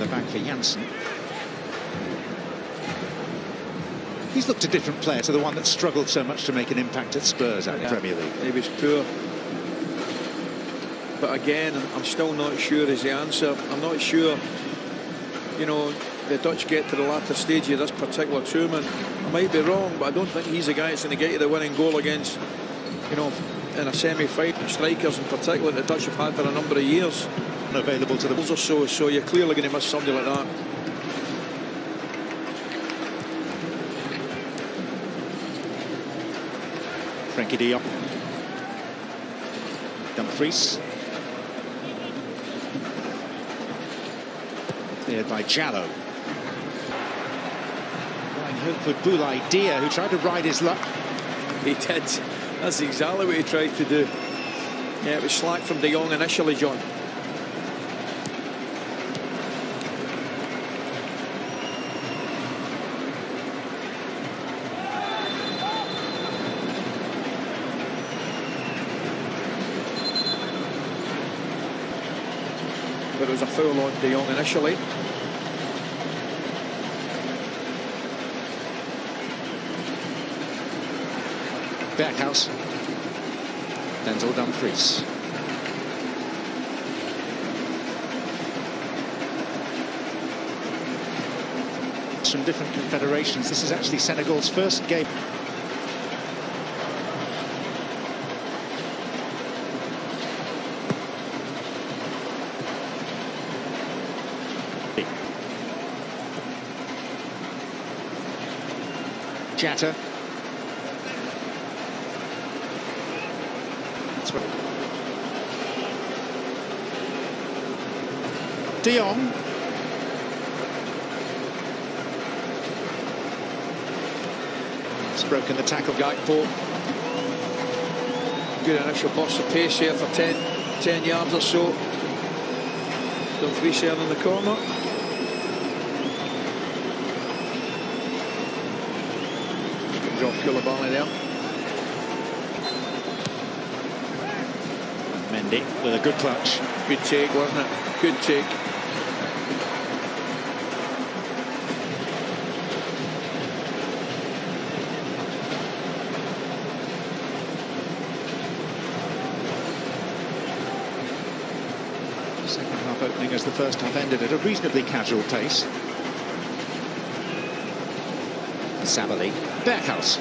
the back for Janssen. He's looked a different player to the one that struggled so much to make an impact at Spurs out in the Premier League. He was poor. But again, I'm still not sure is the answer. I'm not sure, you know, the Dutch get to the latter stage of this particular tournament. I might be wrong, but I don't think he's the guy that's going to get you the winning goal against, you know, in a semi-final. Strikers in particular the Dutch have had for a number of years. Available to the or so you're clearly going to miss somebody like that. Frankie de Jong. Dumfries. Cleared by Jallo. Going hope for Boulaye Dia, who tried to ride his luck. He did. That's exactly what he tried to do. Yeah, it was slack from de Jong initially, John. But it was a foul on de Jong initially. Berghuis. Denzel Dumfries. From different confederations. This is actually Senegal's first game. Jatta. De Jong. It's broken the tackle. Gakpo. Good initial burst of pace here for 10 yards or so. Dumfries there in the corner. Good job, Koulibaly there. Mendy with a good clutch. Good take, wasn't it? Good take. Second half opening as the first half ended at a reasonably casual pace. Sabali. Berghuis.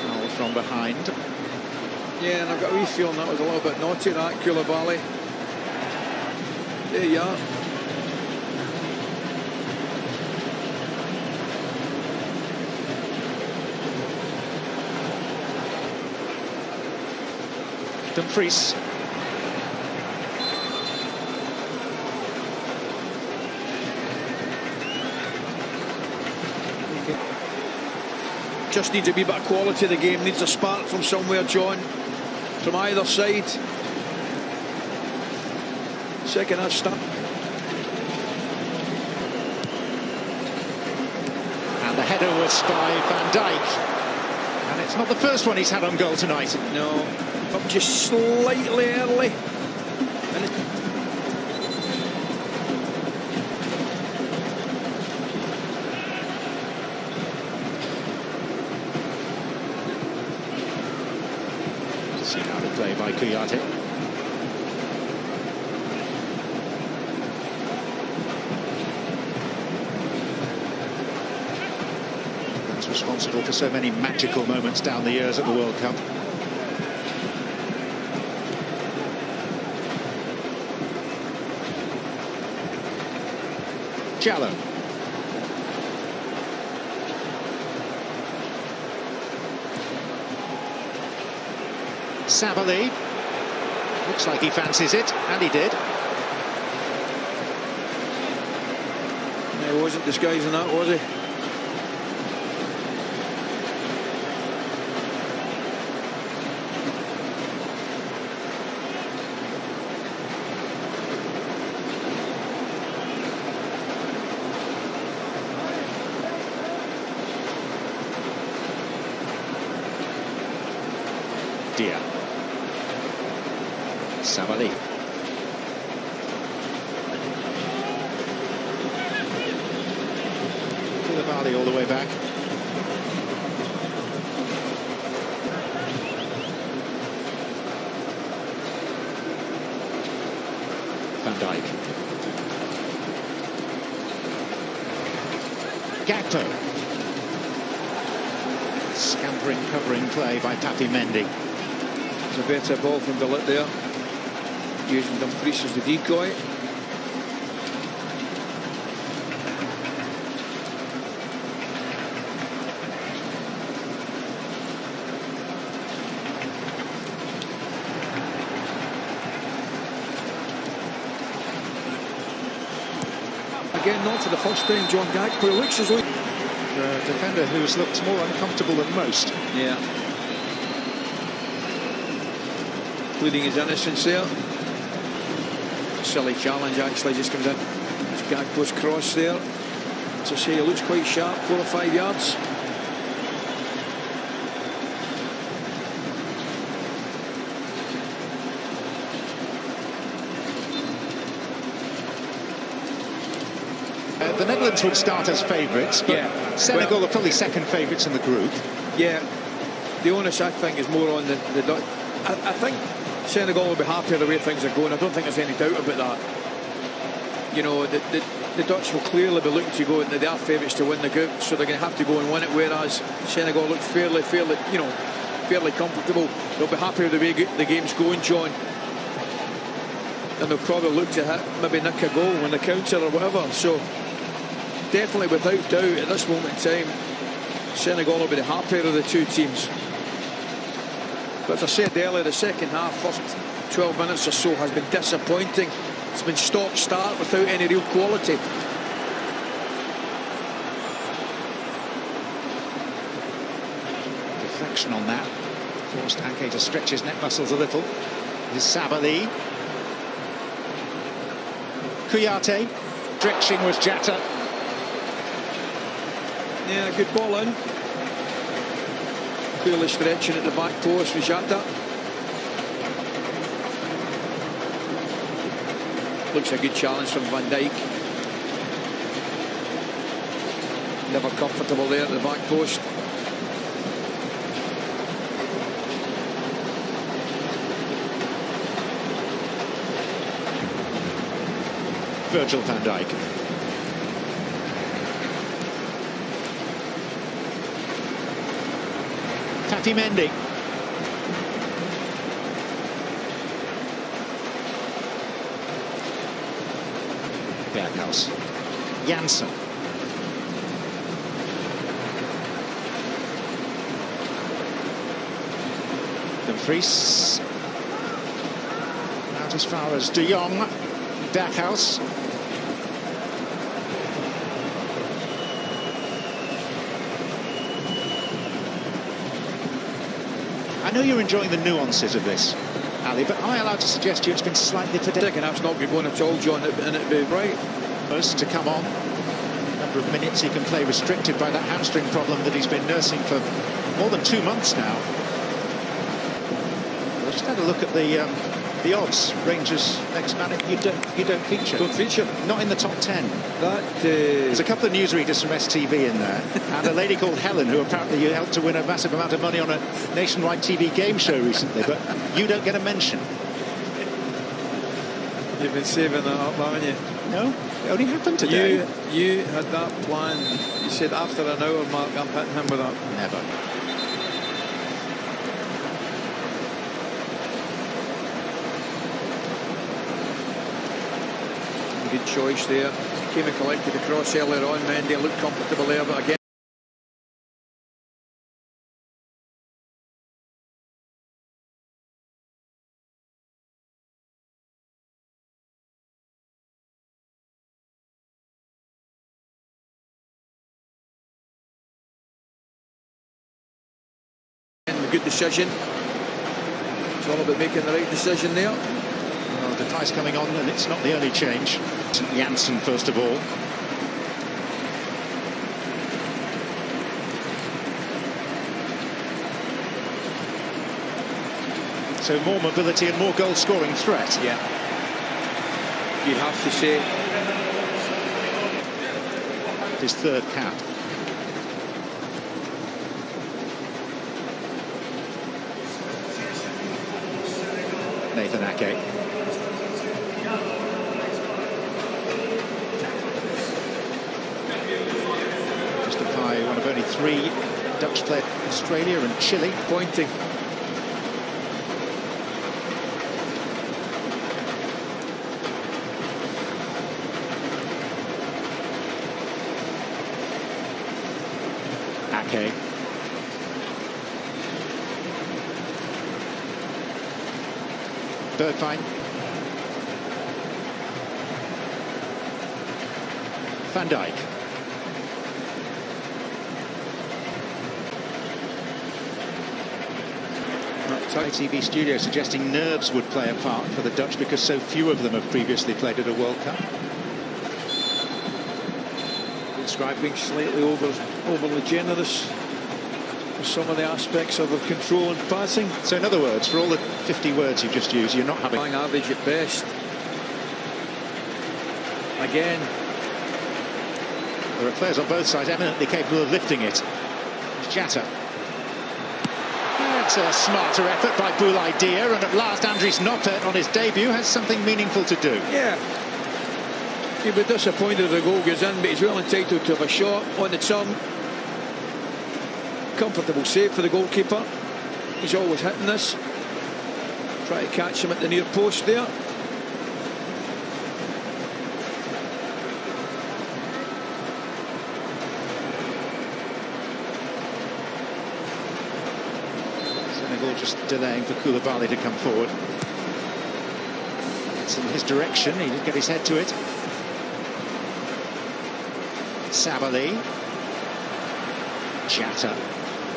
Foul from behind. Yeah, and I've got a wee feeling that was a little bit naughty, that Koulibaly. There you are. Dumfries. Just needs a wee bit of quality of the game, needs a spark from somewhere, John, from either side. Second half start. And the header was by Van Dijk. And it's not the first one he's had on goal tonight. No, up just slightly early. And see how to play by Kouyaté. That's responsible for so many magical moments down the years at the World Cup. Jallo. Sabali. Looks like he fancies it, and he did. He wasn't disguising that, was he? Dia. Savali. Koulibaly all the way back. Van Dijk. Gakpo. Scampering, covering play by Papi Mendy. It's a better ball from De Ligt there. Using Dumfries as the decoy. Again, not for the first time, John Gakpo looks as though the defender who's looked more uncomfortable than most. Yeah. Pleading his innocence there. Silly challenge actually just comes in. It's Gakpo's cross there. To say, he looks quite sharp, 4 or 5 yards. The Netherlands would start as favourites, but yeah. Senegal are probably second favourites in the group. Yeah, the onus I think is more on the Dutch. I think Senegal will be happy the way things are going. I don't think there's any doubt about that. You know, the Dutch will clearly be looking to go, and they are favourites to win the group, so they're going to have to go and win it. Whereas Senegal look fairly, you know, fairly comfortable. They'll be happy with the way the game's going, John. And they'll probably look to hit, maybe nick a goal when the counter or whatever. So definitely, without doubt, at this moment in time, Senegal will be the happier of the two teams. But as I said earlier, the second half, first 12 minutes or so, has been disappointing. It's been stop-start without any real quality. Deflection on that. Forced Ake to stretch his neck muscles a little. This is Savali. Kouyaté. Stretching was Jatta. Yeah, good ball in. Clearly stretching at the back post with Jatta. Looks a good challenge from Van Dijk. Never comfortable there at the back post. Virgil van Dijk. Papi Mendy. Berghaus. Janssen. Dumfries. Out as far as De Jong. Berghaus. I know you're enjoying the nuances of this, Ali, but am I allowed to suggest to you it's been slightly pedestrian? Second half's not good going at all, John, and it'd be right. First to come on. Number of minutes he can play restricted by that hamstring problem that he's been nursing for more than 2 months now. I just had a look at the odds. Rangers next man. You don't feature. Don't feature. Not in the top 10. That There's a couple of newsreaders from STV in there, and a lady called Helen, who apparently you helped to win a massive amount of money on a nationwide TV game show recently, but you don't get a mention. You've been saving that up, haven't you? No, it only happened today. You had that plan. You said after an hour mark, I'm hitting him with that. Never. Good choice there. Came and collected the cross earlier on. Mendy looked comfortable there, but again. A good decision. It's all about making the right decision there. Well, the tie's coming on, and it's not the only change. Janssen, first of all. So more mobility and more goal-scoring threat. Yeah. You'd have to say. His third cap. Nathan Ake. One of only 3 Dutch players, Australia and Chile. Pointing. Ake. Bergwijn. Van Dijk. TV studio suggesting nerves would play a part for the Dutch because so few of them have previously played at a World Cup. Described being slightly overly generous with some of the aspects of the control and passing. So in other words, for all the 50 words you just used, you're not having average at best. Again, there are players on both sides eminently capable of lifting it. Jatta. It's a smarter effort by Boulaye Dia, and at last Andries Noppert on his debut has something meaningful to do. Yeah. He'd be disappointed if the goal goes in, but he's well entitled to have a shot on the turn. Comfortable save for the goalkeeper. He's always hitting this. Try to catch him at the near post there. Senegal just delaying for Koulibaly to come forward. It's in his direction, he did get his head to it. Sabali. Jatta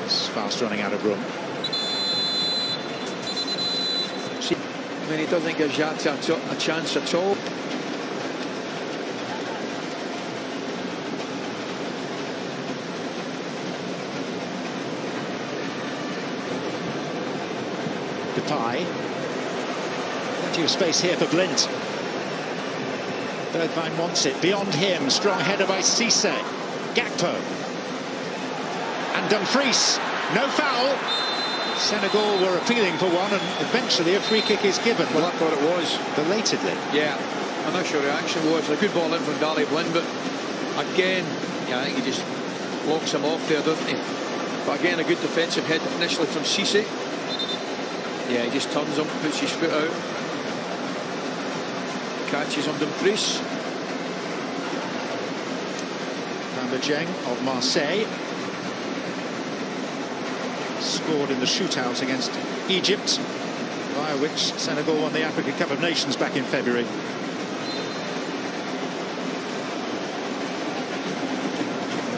is fast running out of room. I mean, he doesn't give Jatta a chance at all. Depay. Plenty of space here for Blind. Bergwijn wants it. Beyond him, strong header by Cisse. Gakpo. And Dumfries. No foul. Senegal were appealing for one, and eventually a free kick is given. Well, I thought it was. Belatedly. Yeah, I'm not sure reaction was. A good ball in from Daley Blind, but again, yeah, I think he just walks him off there, doesn't he? But again, a good defensive hit initially from Cisse. Yeah, he just turns him, puts his foot out. Catches on Dumfries. Dieng of Marseille scored in the shootout against Egypt, via which Senegal won the Africa Cup of Nations back in February.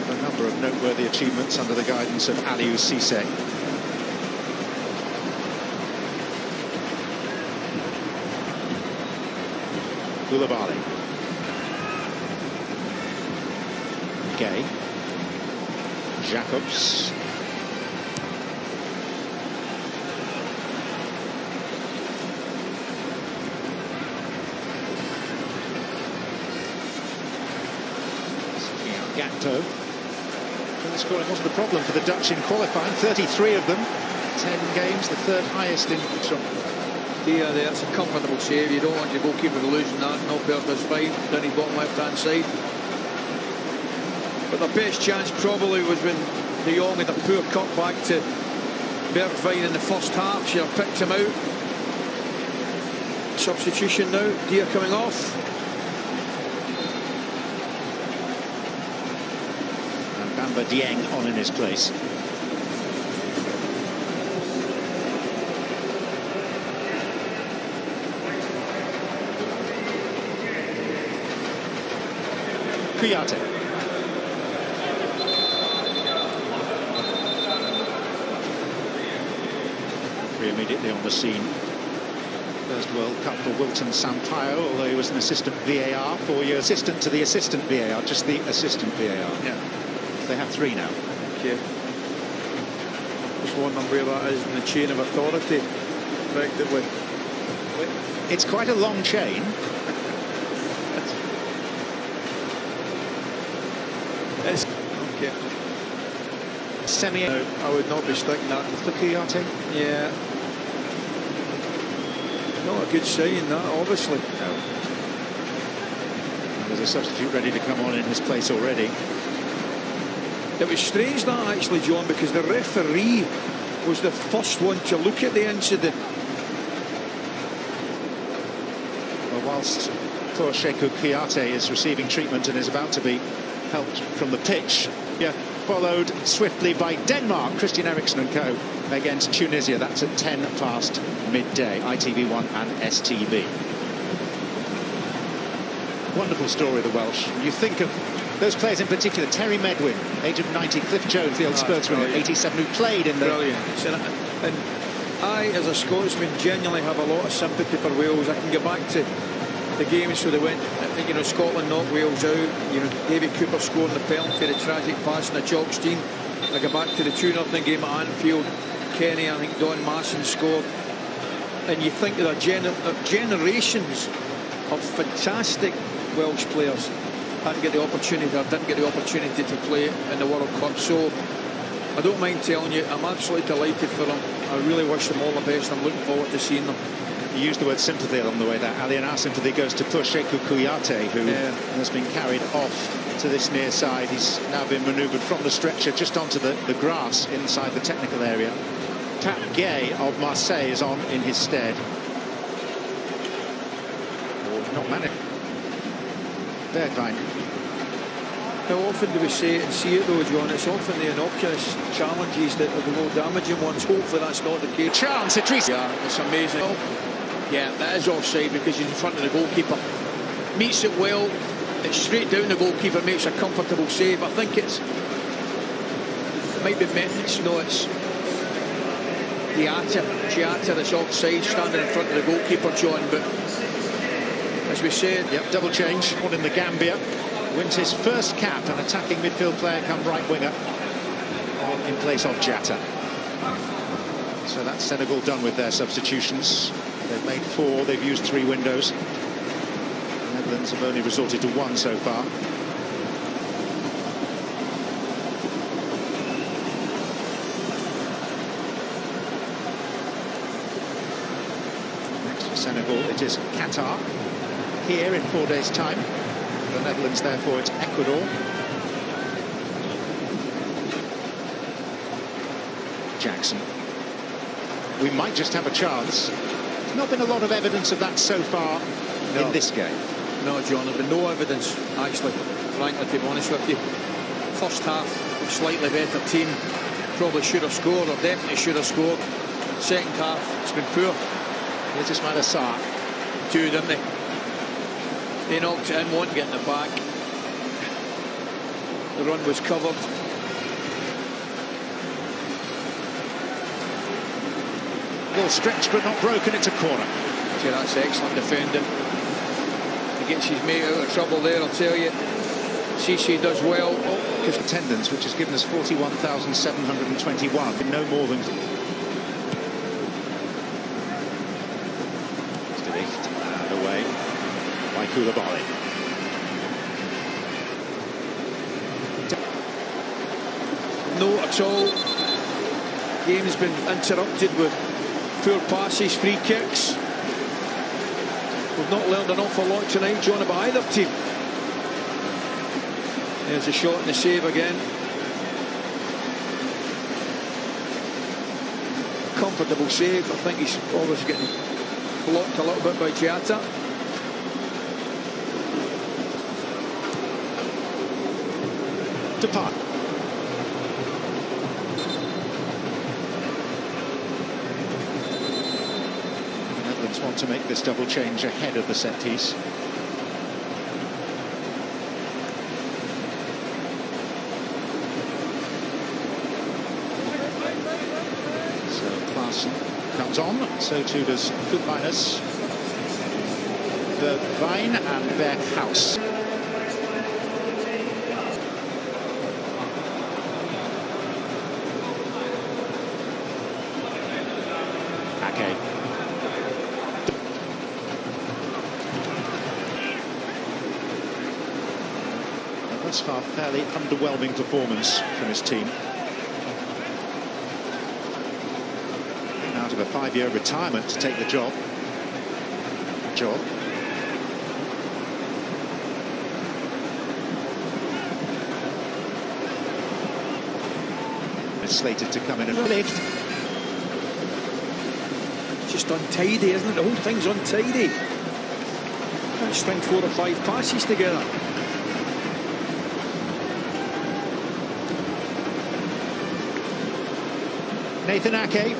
A number of noteworthy achievements under the guidance of Aliou Cisse. Koulibaly. Gay. Jacobs. Gakpo. Goal scoring wasn't a problem for the Dutch in qualifying. 33 of them. 10 games, the third highest in. Yeah, that's a comfortable save. You don't want your goalkeeper losing that. Noppert does fine down his bottom left-hand side. But the best chance probably was when De Jong had a poor cut back to Bergwijn in the first half. Should have picked him out. Substitution now. Dia coming off. And Dieng on in his place. Kouyaté. Immediately on the scene. First World Cup for Wilton Sampaio, although he was an assistant VAR, 4 year assistant to the assistant VAR, just the assistant VAR. Yeah. They have 3 now. Okay. Just wondering where that is in the chain of authority. effectively. It's quite a long chain. It's okay. Semi. No, I would not be sticking that For Kouyaté. Yeah. Not a good sign, that, obviously. No. And there's a substitute ready to come on in his place already. It was strange, that, actually, John, because the referee was the first one to look at the incident. Well, whilst poor Sekou Kouyaté is receiving treatment and is about to be helped from the pitch, yeah, followed swiftly by Denmark, Christian Eriksen and co. against Tunisia. That's at 10 past midday, ITV1 and STV. Wonderful story, the Welsh. You think of those players in particular, Terry Medwin, age of 90, Cliff Jones, the old Spurs winner, 87, who played in the... Brilliant. And I, as a Scotsman, genuinely have a lot of sympathy for Wales. I can go back to the games where they went, you know, Scotland knocked Wales out, you know, David Cooper scoring the penalty, the tragic pass in the Chalk Steam. I go back to the 2-0 game at Anfield, Kenny, I think Don Masson scored. And you think of generations of fantastic Welsh players didn't get the opportunity to play in the World Cup. So I don't mind telling you, I'm absolutely delighted for them. I really wish them all the best. I'm looking forward to seeing them. You used the word sympathy along the way there, Ali, and our sympathy goes to poor Sekou Kouyaté, who has been carried off to this near side. He's now been manoeuvred from the stretcher just onto the grass inside the technical area. Pat Gay of Marseille is on in his stead. Not managed. Bergwijn. How often do we see it though, John? It's often the innocuous challenges that are the more damaging ones. Hopefully that's not the case. Chance, Idris. Yeah, it's amazing. Yeah, that is offside because he's in front of the goalkeeper. Meets it well. It's straight down the goalkeeper, makes a comfortable save. I think it might be Metnich. No, it's Giatta that's offside, standing in front of the goalkeeper, John. But as we said, yep, double change. One in the Gambia. Wins his first cap, an attacking midfield player come right winger in place of Giatta. So that's Senegal done with their substitutions. They've made 4, they've used 3 windows. The Netherlands have only resorted to 1 so far. Next for Senegal, it is Qatar, here in 4 days' time. The Netherlands, therefore, it's Ecuador. Jackson. We might just have a chance. There's not been a lot of evidence of that so far in this game. No, John, there's been no evidence, actually, frankly, to be honest with you. First half, slightly better team. Probably should have scored, or definitely should have scored. Second half, it's been poor. Here's Ismail Assar. 2, didn't they? They knocked it in, won't get in the back. The run was covered. Well stretched but not broken, it's a corner. See, that's excellent defending. He gets his mate out of trouble there, I'll tell you. Cisse does well. Because attendance, which has given us 41,721, no more than... And away by Koulibaly. No, at all. Game has been interrupted with poor passes, free kicks. We've not learned an awful lot tonight, John, about either team. There's a shot and a save again. Comfortable save. I think he's always getting blocked a little bit by Giatta. Depart. The Netherlands want to make this double change ahead of the set piece. So Klaassen comes on, so too does Koopmeiners, Bergwijn and Berghuis. thus far, fairly underwhelming performance from his team. Out of a 5-year retirement to take the job. It's slated to come in and lift. Just untidy, isn't it? The whole thing's untidy. Can't string 4 or 5 passes together. Nathan Ake.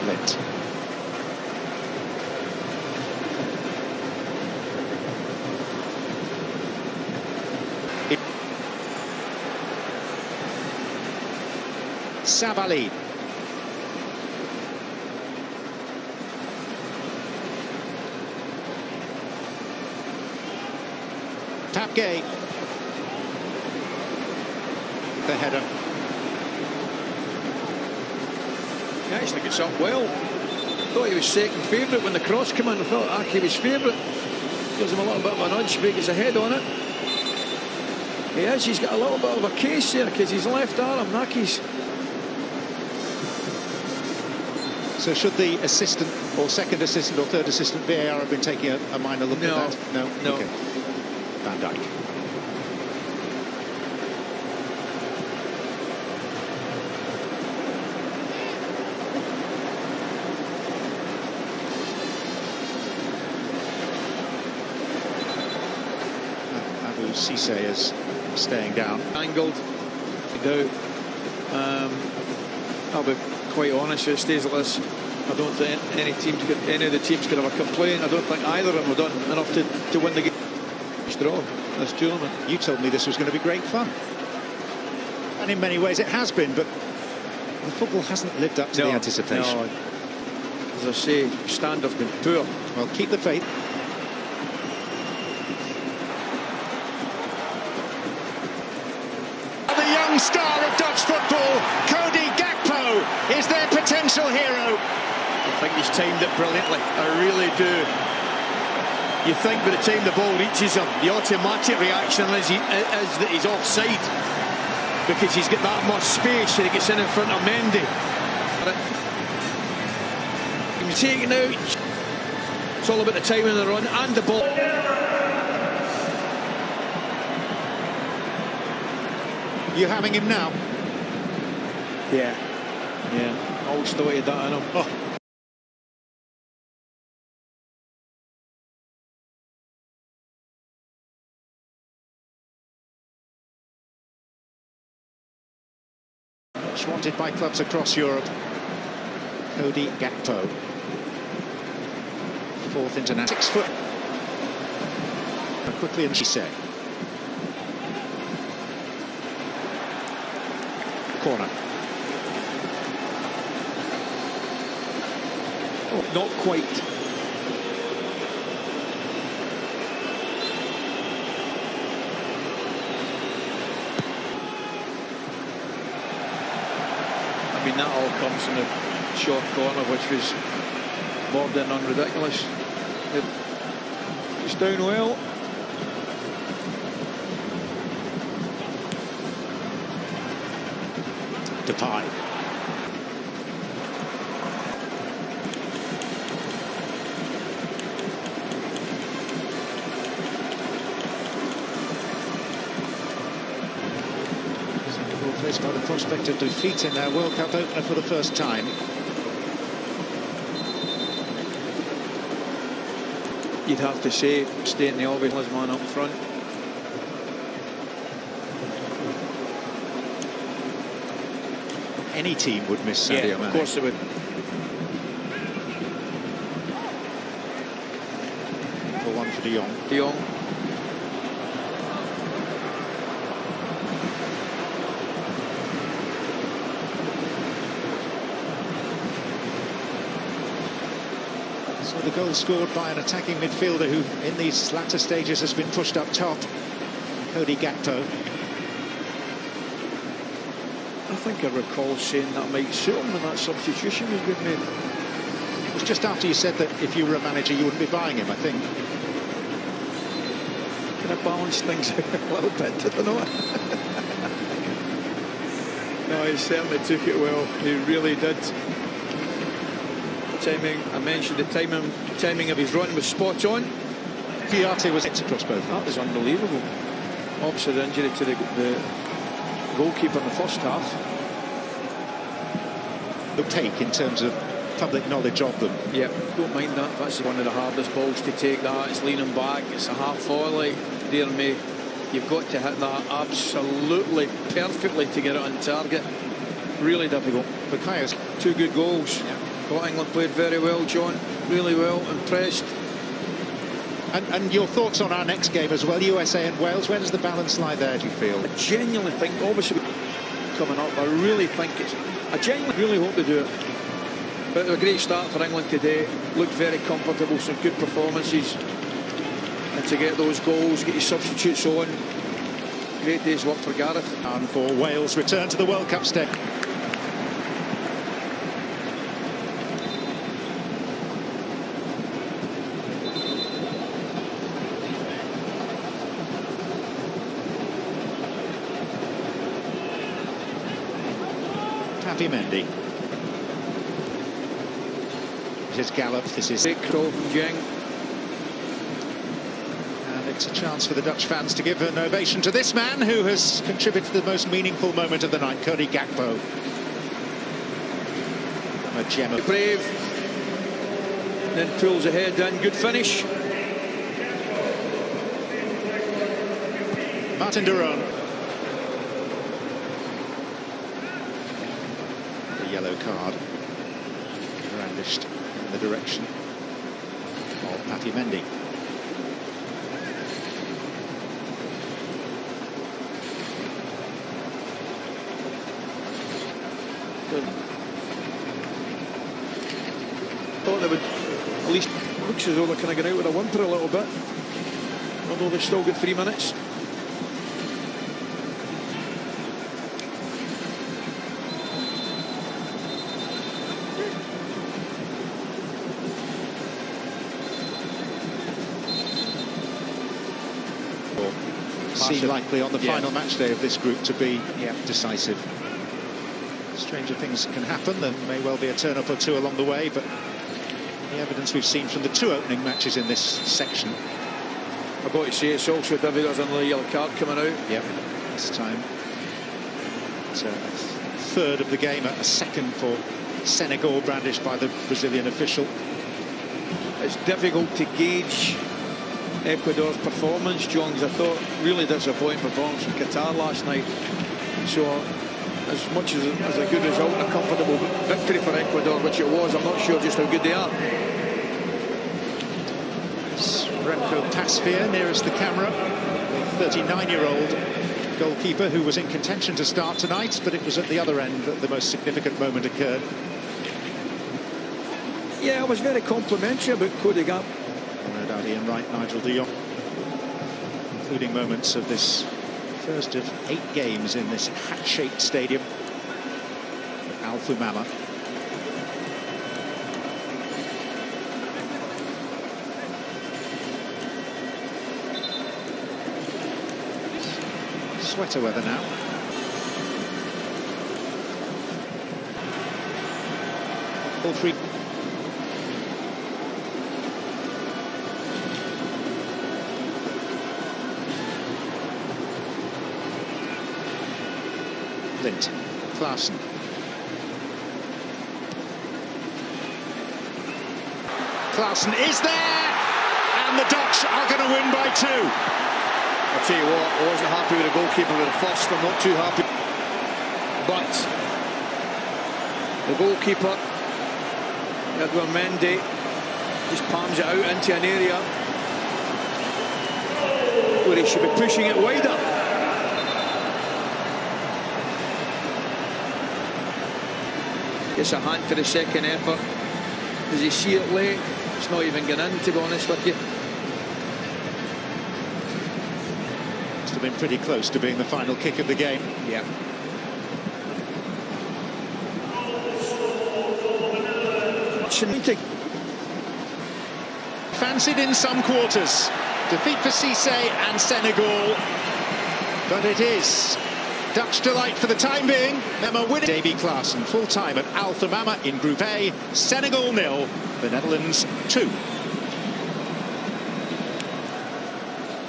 Lint. Savali. Tapgay. The header. He actually gets up well. Thought he was second favourite when the cross came in. I thought Ake was favourite. Gives him a little bit of a nudge, but he's ahead on it. He is. He's got a little bit of a case there because his left arm, Naki's. So should the assistant or second assistant or third assistant VAR have been taking a minor look at that? No. Okay. Van Dijk. Abu Cisse is staying down. Angled. I'll be quite honest, it stays like this. I don't think any of the teams could have a complaint. I don't think either of them have done enough to win the game. Strong, this tournament. You told me this was going to be great fun. And in many ways it has been, but the football hasn't lived up to the anticipation. No. As I say, standard's been poor. Well, keep the faith. The young star of Dutch football, Cody Gakpo, is their potential hero. I think he's timed it brilliantly. I really do. You think by the time the ball reaches him, the automatic reaction is that he's offside because he's got that much space and he gets in front of Mendy. He's taken out. It's all about the timing of the run and the ball. You having him now? Yeah. Always thought he had that in him. Oh. Much wanted by clubs across Europe. Cody Gakpo. 4th international. 6 foot. Quickly and Cisse. Corner. Oh, not quite. I mean, that all comes from the short corner, which was bordering on ridiculous. It's down well. Depay. Senegal faced by the prospect of defeat in their World Cup opener for the first time. You'd have to say, stating the obvious, man up front. Any team would miss Sadio Mane. Of course they would. For one for De Jong. De Jong. So the goal scored by an attacking midfielder who, in these latter stages, has been pushed up top. Cody Gakpo. I think I recall saying that might suit him when that substitution was being made. was just after you said that if you were a manager, you wouldn't be buying him, I think. Can I balance things out a little bit? I don't know. No, he certainly took it well. He really did. Timing, I mentioned the timing of his run was spot on. Piatti was hit across both. That was unbelievable. Opposite injury to the goalkeeper in the first half. The take in terms of public knowledge of them. Yeah, don't mind that. That's one of the hardest balls to take. That it's leaning back. It's a half volley. Dear me, you've got to hit that absolutely perfectly to get it on target. Really difficult. Bukhayo's 2 good goals. Yeah. Got England played very well, John. Really well. Impressed. And your thoughts on our next game as well, USA and Wales. Where does the balance lie there, do you feel? I genuinely think, obviously, coming up, I really think I genuinely really hope they do it. But a great start for England today. Looked very comfortable, some good performances. And to get those goals, get your substitutes on. Great day's work for Gareth. And for Wales' return to the World Cup stage. Mendy. This is Gallop, this is Jeng. And it's a chance for the Dutch fans to give an ovation to this man who has contributed to the most meaningful moment of the night, Cody Gakpo. A gem of brave. Then pulls ahead in, good finish. Martin de Roon. Yellow card brandished in the direction of Patty Mendy. Good. Thought they would at least looks as though they're kind of going out with a whimper a little bit, although they've still got 3 minutes. Seem likely on the final match day of this group to be decisive. Stranger things can happen. There may well be a turn up or two along the way, but the evidence we've seen from the 2 opening matches in this section. I've got to say it's also difficult on the yellow card coming out. Yep, this time it's a third of the game, a second for Senegal brandished by the Brazilian official. It's difficult to gauge Ecuador's performance, John, because I thought really disappointing performance from Qatar last night. So as much as a good result, a comfortable victory for Ecuador, which it was, I'm not sure just how good they are. Remco Pasveer nearest the camera, the 39-year-old goalkeeper who was in contention to start tonight, but it was at the other end that the most significant moment occurred. Yeah, I was very complimentary about Cody Gakpo. No doubt Ian Wright, Nigel de Jong, including moments of this first of 8 games in this hat-shaped stadium at Al Thumama. Sweater weather now. All 3. Lint, Klaassen. Klaassen is there, and the Dutch are going to win by 2. I'll tell you what, I wasn't happy with the goalkeeper with the first. I'm not too happy. But the goalkeeper, Edward Mendy, just palms it out into an area where he should be pushing it wider. Gets a hand for the second effort. Does he see it late? It's not even going in, to be honest with you. Must have been pretty close to being the final kick of the game. Yeah. fancied in some quarters. Defeat for Cisse and Senegal. But it is Dutch delight for the time being. Emma winning. Davy Klaassen full time at Al Thamama in Group A. Senegal 0, the Netherlands 2.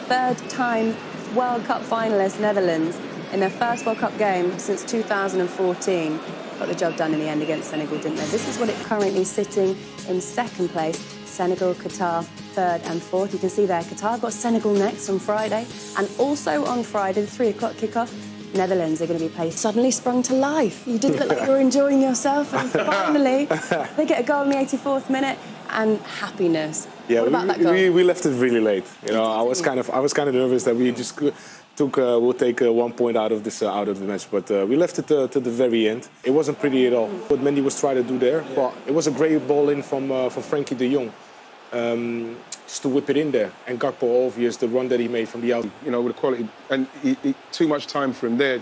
Third time World Cup finalist Netherlands in their first World Cup game since 2014. Got the job done in the end against Senegal, didn't they? This is what it's currently sitting in second place. Senegal, Qatar, third and fourth. You can see there, Qatar got Senegal next on Friday. And also on Friday, the 3 o'clock kickoff, Netherlands are going to be played. Suddenly sprung to life. You didn't look like you were enjoying yourself. And finally, they get a goal in the 84th minute and happiness. Yeah, what about that goal? we left it really late. You know, I was kind of nervous that we just we'll take 1 point out of the match, but we left it to the very end. It wasn't pretty at all. What Mendy was trying to do there, but it was a great ball in from Frankie de Jong. Just to whip it in there, and Gakpo obvious the run that he made from the outside. You know, with the quality and too much time for him there,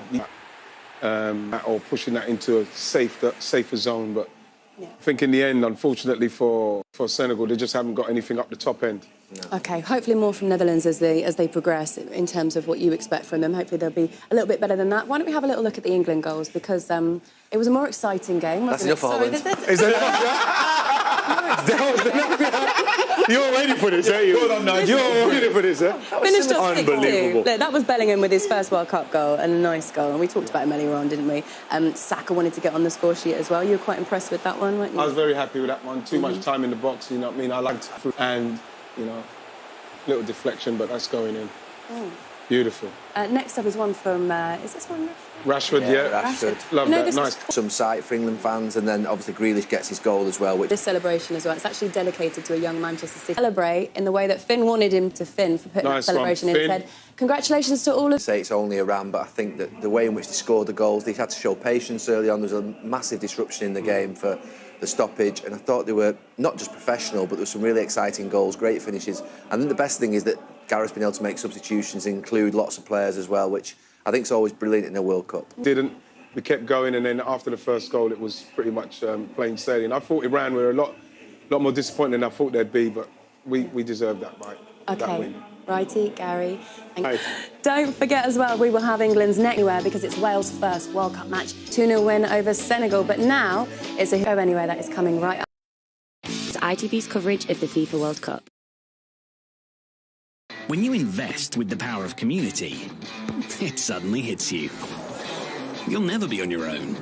or pushing that into a safer zone. But yeah. I think in the end, unfortunately for Senegal, they just haven't got anything up the top end. No. OK, hopefully more from Netherlands as they progress in terms of what you expect from them. Hopefully they'll be a little bit better than that. Why don't we have a little look at the England goals, because it was a more exciting game, wasn't it? That's enough for Holland. Is that enough? You're waiting for this, aren't you? You're waiting for this, eh? Finished off 6-2. Unbelievable. Look, that was Bellingham with his first World Cup goal, and a nice goal. And we talked about him earlier on, didn't we? Saka wanted to get on the score sheet as well. You were quite impressed with that one, weren't you? I was very happy with that one. Too much time in the box, you know what I mean? I liked it. And, you know, little deflection, but that's going in. Oh. Beautiful. Next up is one from, is this one Rashford? Yeah. Rashford. Love that, nice. Some sight for England fans, and then obviously Grealish gets his goal as well. This celebration as well, it's actually dedicated to a young Manchester City. Celebrate in the way that Finn wanted him to for putting that celebration in. He said, congratulations to all of... Say it's only a ram, but I think that the way in which they scored the goals, they had to show patience early on. There was a massive disruption in the game for the stoppage, and I thought they were not just professional, but there were some really exciting goals, great finishes. I think the best thing is that Gareth's been able to make substitutions, include lots of players as well, which I think is always brilliant in a World Cup. We kept going, and then after the first goal, it was pretty much plain sailing. I thought Iran were a lot more disappointed than I thought they'd be, but we deserved that win. Righty, Gary. And don't forget as well, we will have England's next anywhere, because it's Wales' first World Cup match. 2-0 win over Senegal, but now it's a Go Anywhere that is coming right up. It's ITV's coverage of the FIFA World Cup. When you invest with the power of community, it suddenly hits you. You'll never be on your own,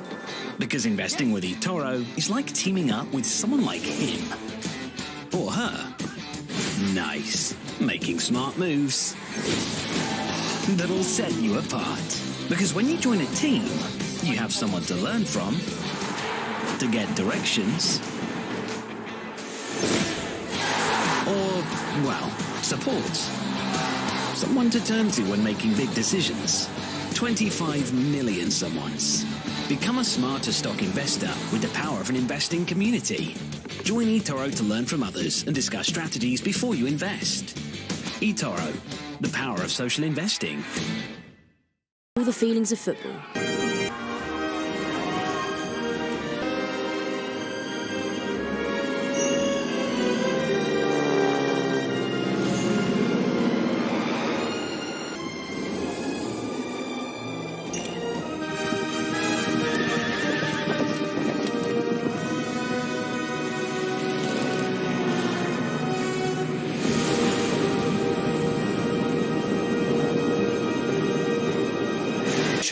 because investing with eToro is like teaming up with someone like him or her. Nice. Making smart moves that'll set you apart. Because when you join a team, you have someone to learn from, to get directions, or, well, support. Someone to turn to when making big decisions. 25 million someones. Become a smarter stock investor with the power of an investing community. Join eToro to learn from others and discuss strategies before you invest. eToro, the power of social investing. All the feelings of football.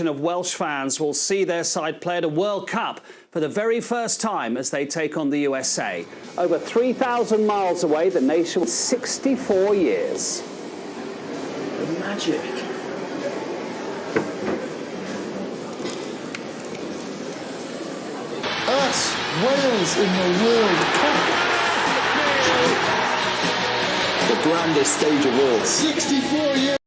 Of Welsh fans will see their side play at a World Cup for the very first time as they take on the USA. Over 3,000 miles away, the nation was 64 years. The magic. Us, Wales in the World Cup. The grandest stage of all. 64 years.